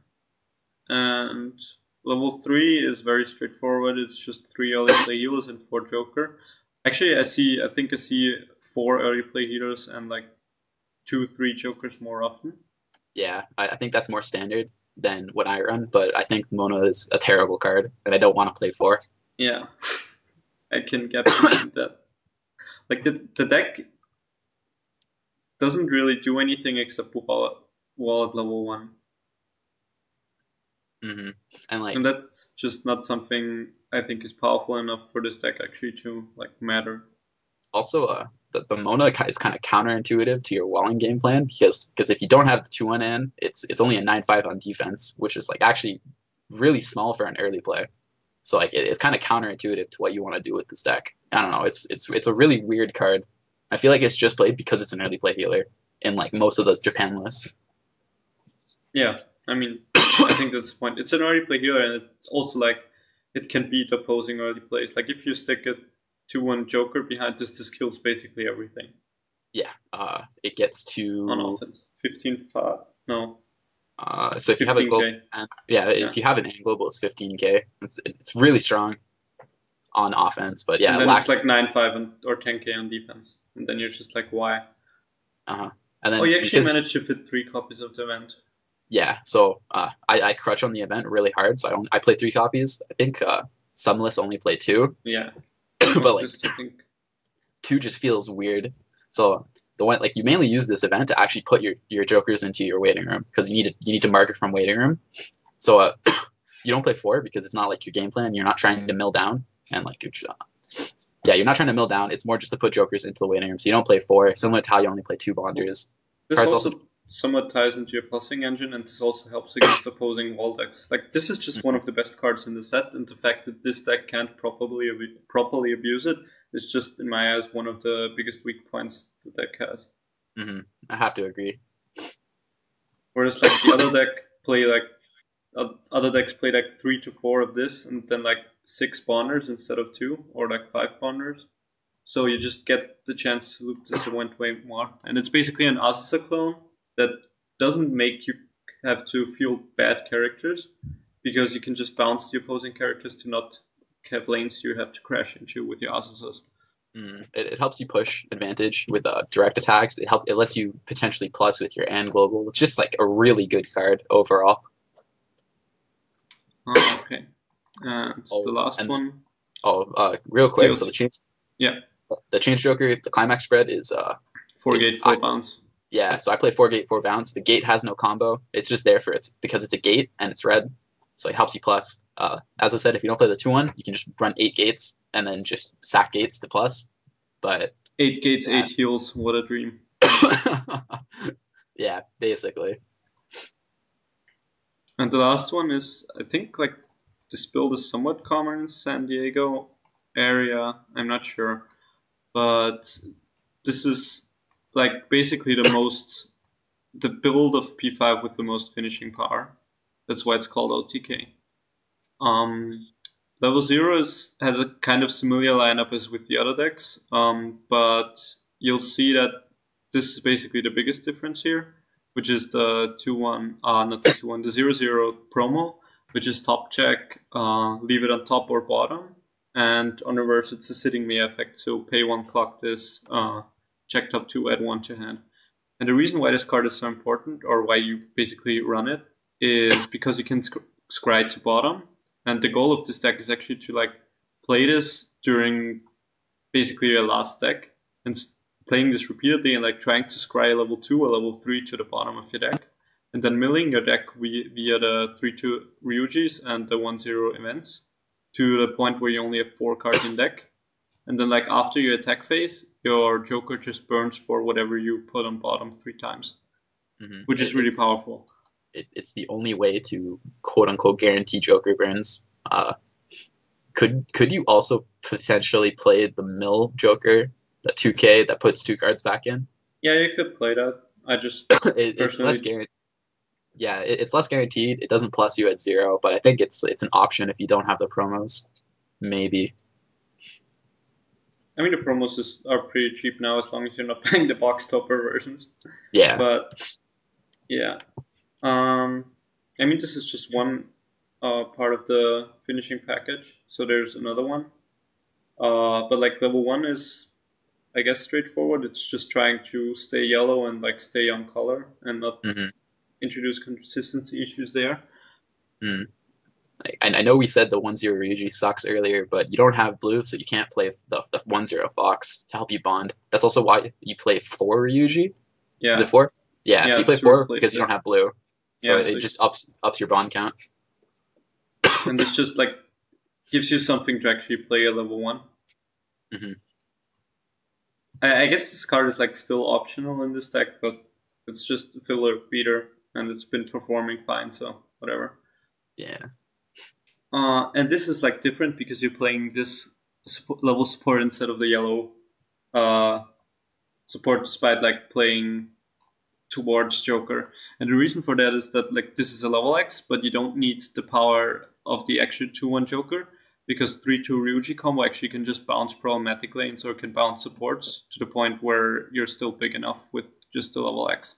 S1: And level 3 is very straightforward. It's just 3 early play healers and 4 Joker. Actually, I think I see 4 early play healers and like 2-3 Jokers more often.
S2: Yeah, I think that's more standard than what I run, but I think Mono is a terrible card, and I don't want to play 4.
S1: Yeah, I can get behind that. Like the deck doesn't really do anything except wall at level 1.
S2: And
S1: and that's just not something I think is powerful enough for this deck actually to like matter.
S2: Also, the Mona is kind of counterintuitive to your walling game plan because if you don't have the 2/1 in, it's only a 9/5 on defense, which is like actually really small for an early play. So like it's kind of counterintuitive to what you want to do with this deck. I don't know. It's a really weird card. I feel like it's just played because it's an early play healer in like most of the Japan lists.
S1: Yeah, I mean, I think that's the point. It's an early play healer, and it's also like it can beat opposing early plays. Like if you stick a 2/1 Joker behind this kills basically everything.
S2: Yeah, it gets to
S1: on offense 15-5. No.
S2: So if you have a global, if you have an global, it's 15k. It's really strong on offense, but yeah,
S1: and then it's like 9/5 or 10k on defense, and then you're just like, why?
S2: And then
S1: you actually managed to fit 3 copies of the event.
S2: Yeah, so I crutch on the event really hard, so I play 3 copies. I think some lists only play 2.
S1: Yeah,
S2: but like 2 just feels weird. So the one like you mainly use this event to actually put your jokers into your waiting room because you need to mark it from waiting room. So you don't play 4 because it's not like your game plan. You're not trying to mill down and like you're not trying to mill down. It's more just to put jokers into the waiting room. So you don't play 4, similar to how you only play 2 bonders.
S1: This also somewhat ties into your pulsing engine, and this also helps against opposing wall decks. Like this is just one of the best cards in the set, and the fact that this deck can't properly abuse it is just, in my eyes, one of the biggest weak points the deck has.
S2: I have to agree.
S1: Whereas like the other decks play like 3 to 4 of this, and then like 6 bonders instead of 2, or like 5 bonders. So you just get the chance to loop this event way more, and it's basically an Azusa clone that doesn't make you have to field bad characters, because you can just bounce the opposing characters to not have lanes you have to crash into with your Azusas.
S2: It helps you push advantage with direct attacks. It lets you potentially plus with your and global. It's just like a really good card overall.
S1: Okay. And the last one.
S2: Real quick. So the change.
S1: Yeah.
S2: The change joker, the climax spread is
S1: 4 gate 4 bounce.
S2: Yeah, so I play 4 gate 4 bounce. The gate has no combo. It's just there because it's a gate and it's red, so it helps you plus. As I said, if you don't play the 2/1, you can just run 8 gates and then just sack gates to plus. But
S1: 8 gates, 8 heals. What a dream.
S2: Yeah, basically.
S1: And the last one is, I think, like this build is somewhat common in San Diego area. I'm not sure, but this is like basically the build of P5 with the most finishing power. That's why it's called OTK. Level 0 has a kind of similar lineup as with the other decks, but you'll see that this is basically the biggest difference here, which is the 2/1, not the 2/1, the 0/0 promo, which is top check, leave it on top or bottom, and on reverse it's a sitting Mia effect, so pay 1, clock this, check top 2, add 1 to hand. And the reason why this card is so important, or why you basically run it, is because you can scry to bottom. And the goal of this deck is actually to like play this during basically your last deck, and playing this repeatedly and like trying to scry a level 2 or level 3 to the bottom of your deck, and then milling your deck via the 3/2 Ryujis and the 1/0 events to the point where you only have 4 cards in deck. And then like after your attack phase, your Joker just burns for whatever you put on bottom 3 times, which is really powerful.
S2: It's the only way to quote unquote guarantee Joker burns. Could you also potentially play the mill Joker, the 2k that puts 2 cards back in?
S1: Yeah, you could play that. I just
S2: it's less guaranteed. Yeah, it's less guaranteed. It doesn't plus you at 0, but I think it's an option if you don't have the promos. Maybe.
S1: I mean, the promos are pretty cheap now as long as you're not playing the box topper versions.
S2: Yeah.
S1: But yeah. I mean, this is just one part of the finishing package. So there's another one. But like level 1 is, I guess, straightforward. It's just trying to stay yellow and like stay on color and not introduce consistency issues there.
S2: I know we said the 1/0 Ryuji sucks earlier, but you don't have blue, so you can't play the 1/0 Fox to help you bond. That's also why you play 4 Ryuji,
S1: Yeah.
S2: Is it 4? Yeah,
S1: Yeah,
S2: so you play
S1: to
S2: 4
S1: replace
S2: because you
S1: it.
S2: don't have blue. So
S1: Yeah,
S2: it
S1: so
S2: just ups your bond count.
S1: and this just like gives you something to actually play a level 1.
S2: Hmm.
S1: I guess this card is like still optional in this deck, but it's just a filler beater, and it's been performing fine, so whatever.
S2: Yeah.
S1: And this is like different because you're playing this level support instead of the yellow support, despite like playing towards Joker. And the reason for that is that like this is a level X, but you don't need the power of the extra 2/1 Joker, because 3/2 Ryuji combo actually can just bounce problematic lanes or can bounce supports to the point where you're still big enough with just the level X.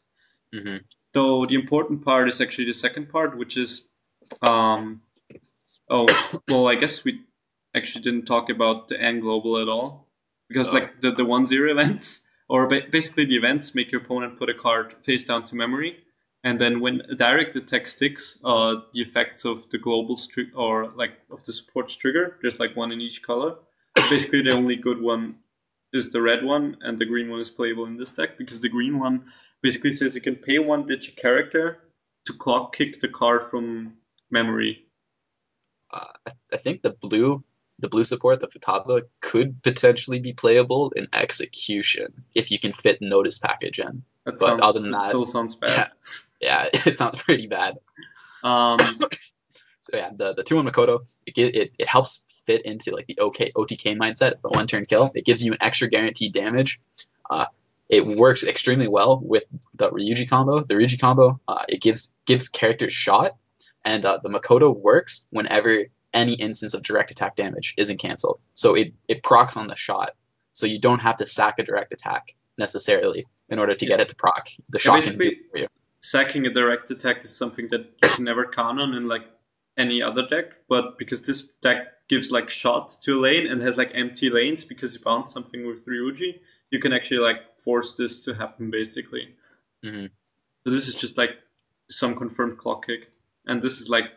S2: Hmm.
S1: Though the important part is actually the second part, which is oh, well, I guess we actually didn't talk about the N global at all, because like the 1/0 events, or basically the events, make your opponent put a card face down to memory, and then when a direct attack sticks, the effects of the global or like of the supports trigger. There's like one in each color. Basically, the only good one is the red one, and the green one is playable in this deck, because the green one basically says you can pay 1 digit character to clock kick the card from memory.
S2: I think the blue support, the Futaba, could potentially be playable in execution if you can fit notice package in.
S1: That still sounds bad.
S2: Yeah, it sounds pretty bad. So yeah, the 2/1 Makoto, it helps fit into like the OTK mindset, the 1-turn kill. It gives you an extra guaranteed damage. It works extremely well with the Ryuji combo. The Ryuji combo, it gives characters shot, and the Makoto works whenever any instance of direct attack damage isn't canceled. So it procs on the shot, so you don't have to sack a direct attack necessarily in order to get it to proc. The shot can do it for you.
S1: Sacking a direct attack is something that you can never count on in like any other deck, but because this deck gives like shot to a lane and has like empty lanes because you bounce something with Ryuji, you can actually like force this to happen basically.
S2: Mm-hmm.
S1: So this is just like some confirmed clock kick, and this is like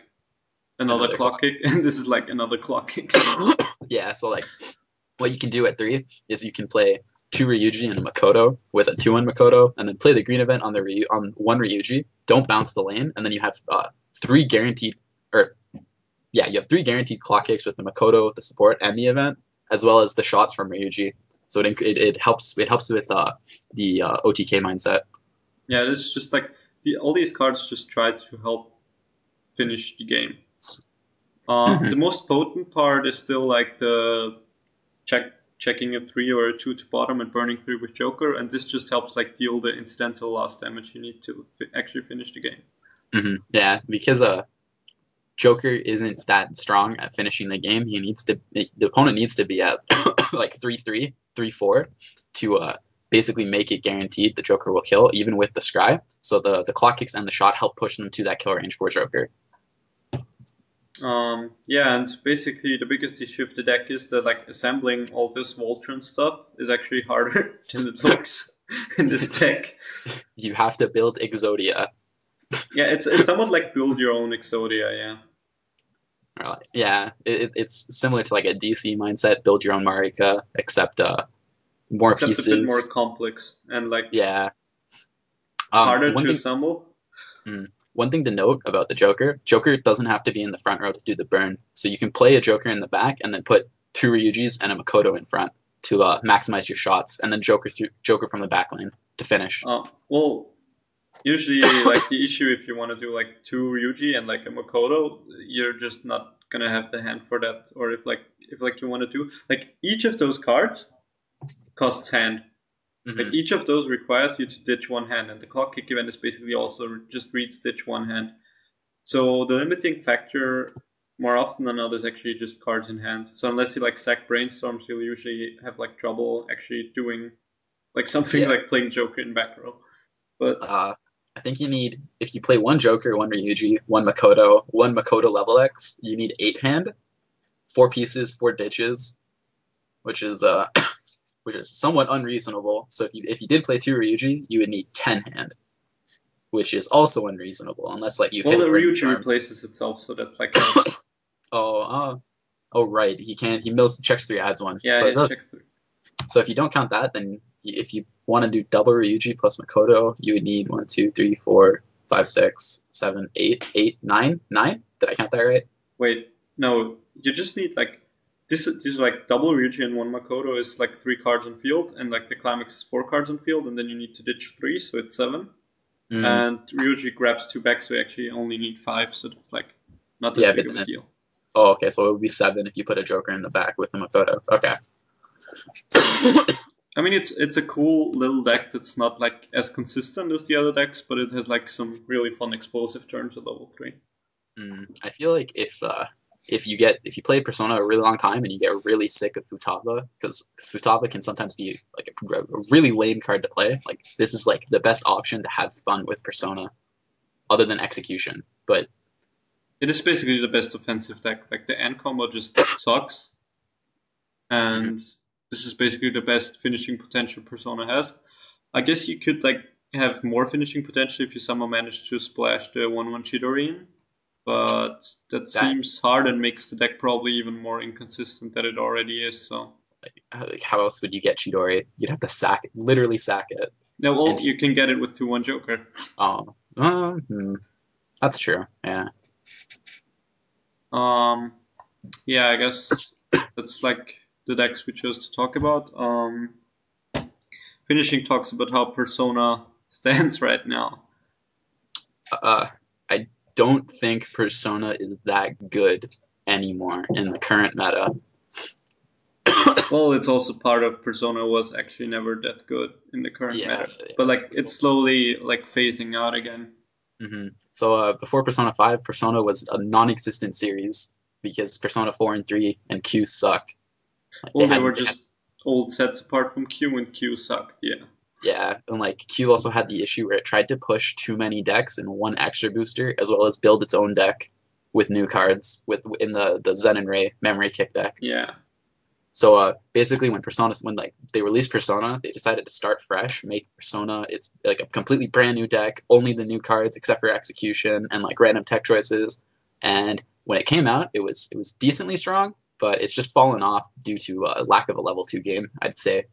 S1: another clock kick, and this is like another clock kick.
S2: Yeah, so like what you can do at 3 is you can play 2 Ryuji and a Makoto with a 2/1 Makoto, and then play the green event on on 1 Ryuji. Don't bounce the lane, and then you have 3 guaranteed, you have 3 guaranteed clock kicks with the Makoto, the support, and the event, as well as the shots from Ryuji. So it helps with the OTK mindset.
S1: Yeah, it's just like all these cards just try to help finish the game. The most potent part is still like the checking a 3 or a 2 to bottom and burning 3 with Joker, and this just helps like deal the incidental loss damage you need to actually finish the game.
S2: Mm-hmm. Yeah, because Joker isn't that strong at finishing the game. The opponent needs to be at like 3-3, 3-4 to basically make it guaranteed the Joker will kill, even with the scry. So the clock kicks and the shot help push them to that kill range for Joker.
S1: Yeah, and basically the biggest issue of the deck is that like assembling all this Voltron stuff is actually harder than it looks in this deck.
S2: You have to build Exodia.
S1: Yeah, it's somewhat like build your own Exodia, yeah.
S2: Yeah, it's similar to like a DC mindset, build your own Marika, except more pieces.
S1: A bit more complex and like harder to assemble.
S2: One thing to note about the Joker doesn't have to be in the front row to do the burn. So you can play a Joker in the back and then put 2 Ryujis and a Makoto in front to maximize your shots, and then Joker from the back lane to finish.
S1: Well, usually like the issue if you want to do like 2 Ryuji and like a Makoto, you're just not gonna have the hand for that. Or if you want to do like each of those cards costs hand. Mm-hmm. Like each of those requires you to ditch 1 hand, and the clock kick event is basically also just reads ditch 1 hand. So the limiting factor more often than not is actually just cards in hand. So unless you like sack brainstorms, you'll usually have like trouble actually doing like something like playing Joker in back row. But
S2: I think you need, if you play 1 Joker, 1 Ryuji, 1 Makoto level X, you need 8 hand, 4 pieces, 4 ditches, which is somewhat unreasonable. So if you did play 2 Ryuji, you would need 10 hand, which is also unreasonable unless like you. Well,
S1: the Ryuji replaces itself, so that's like.
S2: Oh right. He checks 3, adds 1.
S1: Yeah,
S2: so
S1: checks 3.
S2: So if you don't count that, then if you want to do double Ryuji plus Makoto, you would need 1, 2, 3, 4, 5, 6, 7, 8, 9, 9. Did I count that right?
S1: Wait, no, you just need like this is like double Ryuji and 1 Makoto is like 3 cards on field, and like the climax is 4 cards on field, and then you need to ditch 3, so it's 7. And Ryuji grabs 2 back, so you actually only need 5, so it's like not that big of a deal.
S2: Oh, okay, so it would be 7 if you put a Joker in the back with the Makoto. Okay.
S1: I mean, it's a cool little deck that's not like as consistent as the other decks, but it has like some really fun explosive turns at level 3.
S2: I feel like if you play Persona a really long time and you get really sick of Futaba, because Futaba can sometimes be like a really lame card to play. Like this is like the best option to have fun with Persona, other than Execution. But
S1: it is basically the best offensive deck. Like the Ant combo just sucks, and this is basically the best finishing potential Persona has. I guess you could like have more finishing potential if you somehow manage to splash the 1/1 Chidori in. But that seems hard and makes the deck probably even more inconsistent than it already is. So,
S2: like how else would you get Chidori? You'd have to sack it, literally sack it.
S1: No, well, you can get it with 2/1 Joker.
S2: Oh, that's true. Yeah.
S1: Yeah, I guess that's like the decks we chose to talk about. Finishing talks about how Persona stands right now.
S2: I don't think Persona is that good anymore in the current meta.
S1: Well, it's also part of Persona was actually never that good in the current meta, but like it's slowly like phasing out again.
S2: So before Persona 5, Persona was a non-existent series because Persona 4 and 3 and Q sucked.
S1: Well, they were just old sets apart from Q, and Q sucked. Yeah.
S2: Yeah, and like Q also had the issue where it tried to push too many decks in one extra booster, as well as build its own deck with new cards in the Zen and Ray memory kick deck.
S1: Yeah.
S2: So basically, when they released Persona, they decided to start fresh, make Persona it's like a completely brand new deck, only the new cards except for Execution and like random tech choices. And when it came out, it was decently strong, but it's just fallen off due to lack of a level 2 game, I'd say.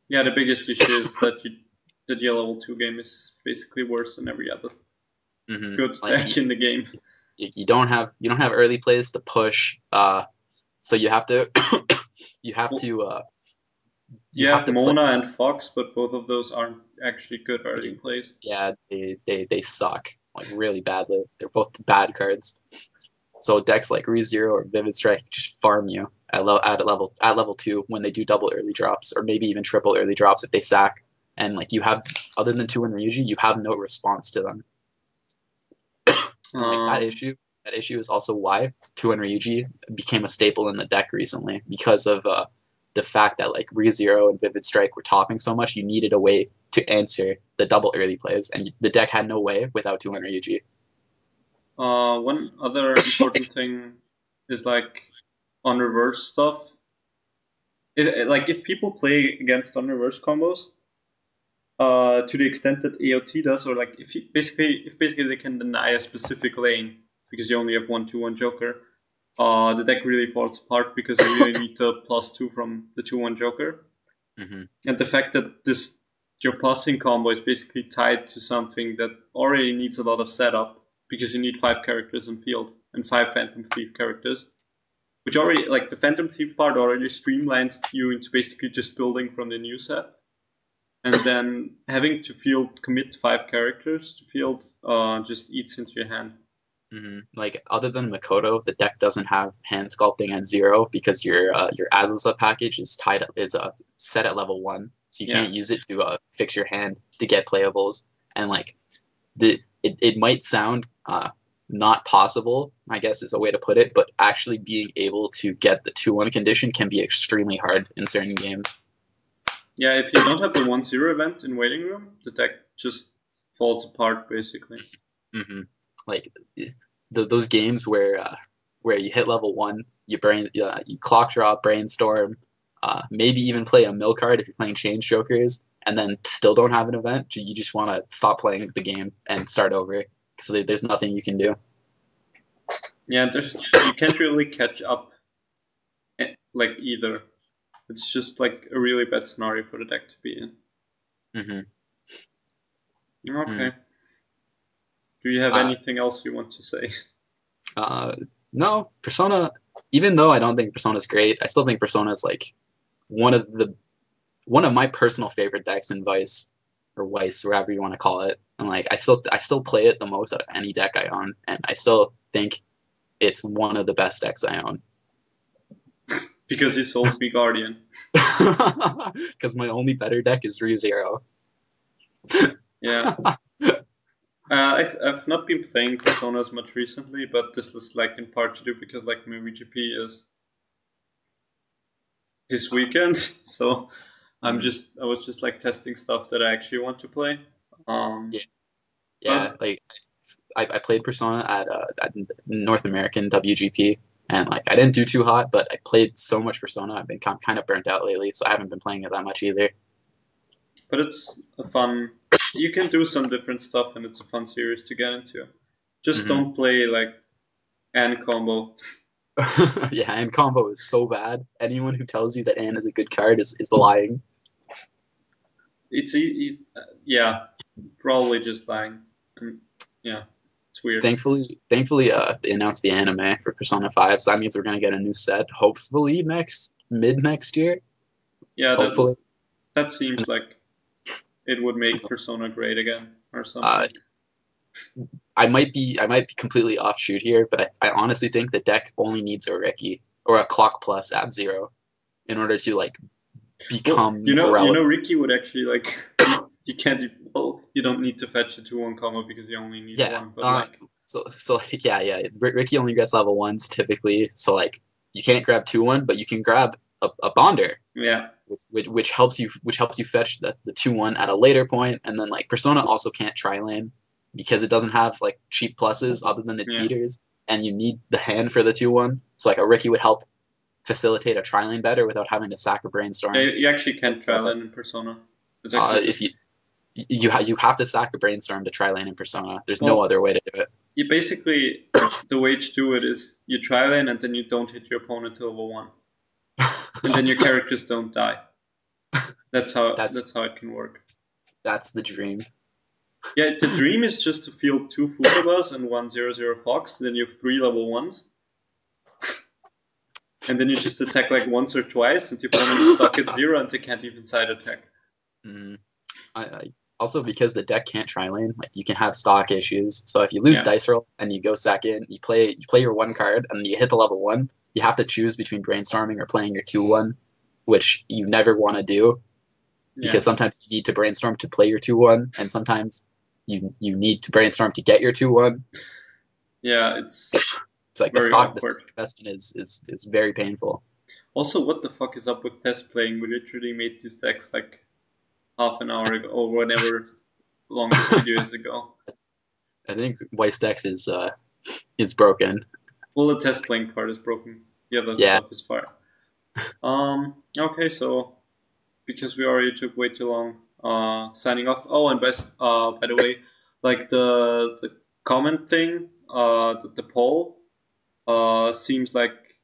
S1: Yeah, the biggest issue is that your level 2 game is basically worse than every other good deck in the game.
S2: You don't have early plays to push, so you have to you have
S1: Mona and Fox, but both of those aren't actually good early plays.
S2: Yeah, they suck like really badly. They're both bad cards. So decks like ReZero or Vivid Strike just farm you at level 2 when they do double early drops, or maybe even triple early drops if they sack. And like you have, other than 2 and Ryuji, you have no response to them. Like that issue is also why 2 and Ryuji became a staple in the deck recently, because of the fact that like ReZero and Vivid Strike were topping so much. You needed a way to answer the double early plays, and the deck had no way without 2 and Ryuji.
S1: One other important thing is like on reverse stuff. If people play against on reverse combos, to the extent that AOT does, or like if basically they can deny a specific lane because you only have 1/2/1 Joker, the deck really falls apart because you really need the +2 from the 2/1 Joker, and the fact that your passing combo is basically tied to something that already needs a lot of setup. Because you need 5 characters in field and 5 Phantom Thief characters, which already, like the Phantom Thief part already streamlines you into basically just building from the new set. And then having to commit 5 characters to field just eats into your hand.
S2: Like other than Makoto, the deck doesn't have hand sculpting at 0 because your Azazel package is set at level 1, so you can't use it to fix your hand to get playables. And like it might sound not possible, I guess is a way to put it, but actually being able to get the 2/1 condition can be extremely hard in certain games.
S1: Yeah, if you don't have the 1/0 event in Waiting Room, the deck just falls apart basically.
S2: Like those games where you hit level 1, you clock drop, brainstorm, maybe even play a mill card if you're playing Change Jokers, and then still don't have an event. You just want to stop playing the game and start over because there's nothing you can do.
S1: Yeah, you can't really catch up like either. It's just like a really bad scenario for the deck to be in.
S2: Mm-hmm.
S1: Okay. Do you have anything else you want to say?
S2: No, Persona. Even though I don't think Persona's great, I still think Persona is like one of my personal favorite decks in Vice or Weiss, whatever you want to call it. And like I still play it the most out of any deck I own, and I still think it's one of the best decks I own.
S1: Because you sold me Guardian.
S2: Because my only better deck is ReZero.
S1: Yeah. I've not been playing Persona as much recently, but this is like in part to do because like my VGP is this weekend, so I was just like testing stuff that I actually want to play.
S2: Yeah. Like I played Persona at North American WGP, and like I didn't do too hot, but I played so much Persona. I've been kind of burnt out lately, so I haven't been playing it that much either.
S1: But it's a fun. You can do some different stuff, and it's a fun series to get into. Just don't play like Anne combo.
S2: Yeah, Anne combo is so bad. Anyone who tells you that Anne is a good card is lying.
S1: It's yeah, probably just lying. Yeah, it's weird.
S2: Thankfully, they announced the anime for Persona 5, so that means we're gonna get a new set. Hopefully mid next year.
S1: Yeah,
S2: hopefully.
S1: That seems like it would make Persona great again or something.
S2: I might be completely offshoot here, but I honestly think the deck only needs a Riki or a Clock Plus at 0 in order to like become relevant.
S1: Riki would actually like you can't. Well, you don't need to fetch a 2/1 combo because you only need one. But
S2: so yeah. Riki only gets level 1s typically, so like you can't grab 2/1, but you can grab a Bonder.
S1: Yeah.
S2: Which helps you fetch the 2/1 at a later point, and then like Persona also can't tri-lane because it doesn't have like cheap pluses other than its beaters, and you need the hand for the 2/1. So like a Riki would help facilitate a tri-lane better without having to sack a brainstorm.
S1: You actually can't tri-lane in Persona.
S2: If you have to sack a brainstorm to tri-lane in Persona. There's no other way to do it.
S1: You basically the way to do it is you tri-lane and then you don't hit your opponent till level 1. And then your characters don't die. That's how it can work.
S2: That's the dream.
S1: Yeah, the dream is just to field 2 Futabas and 1 0/0 Fox, and then you have 3 level 1s. And then you just attack like once or twice, and your opponent is stuck at 0 and they can't even side attack.
S2: Also, because the deck can't tri-lane, like you can have stock issues. So if you lose dice roll and you go second, you play your 1 card and you hit the level 1, you have to choose between brainstorming or playing your 2/1, which you never want to do because sometimes you need to brainstorm to play your 2/1, and sometimes you need to brainstorm to get your 2/1.
S1: Yeah, it's
S2: like the stock investment is very painful.
S1: Also, what the fuck is up with test playing? We literally made these decks like half an hour ago or whatever long this video is ago.
S2: I think WSDecks is broken.
S1: Well, the test playing part is broken. The other stuff is fine. Okay, so because we already took way too long, signing off. Oh, and by the way, like the comment thing, the poll, seems like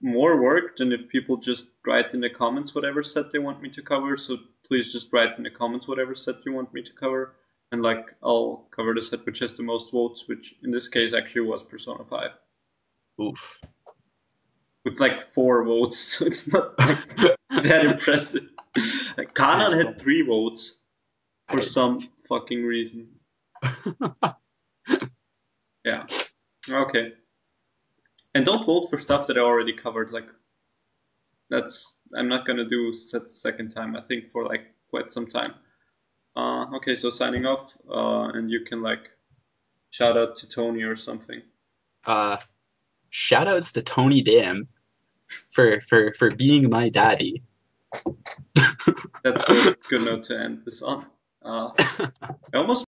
S1: more work than if people just write in the comments whatever set they want me to cover. So please just write in the comments whatever set you want me to cover, and like I'll cover the set which has the most votes, which in this case actually was Persona 5.
S2: Oof.
S1: With like 4 votes, so it's not like that impressive. Like, Kanan had 3 votes for some fucking reason. Yeah. Okay. And don't vote for stuff that I already covered. Like, I'm not gonna do sets a second time. I think for like quite some time. Okay, so signing off, and you can like shout out to Tony or something.
S2: Shout outs to Tony Dam for being my daddy.
S1: That's a good note to end this on. I almost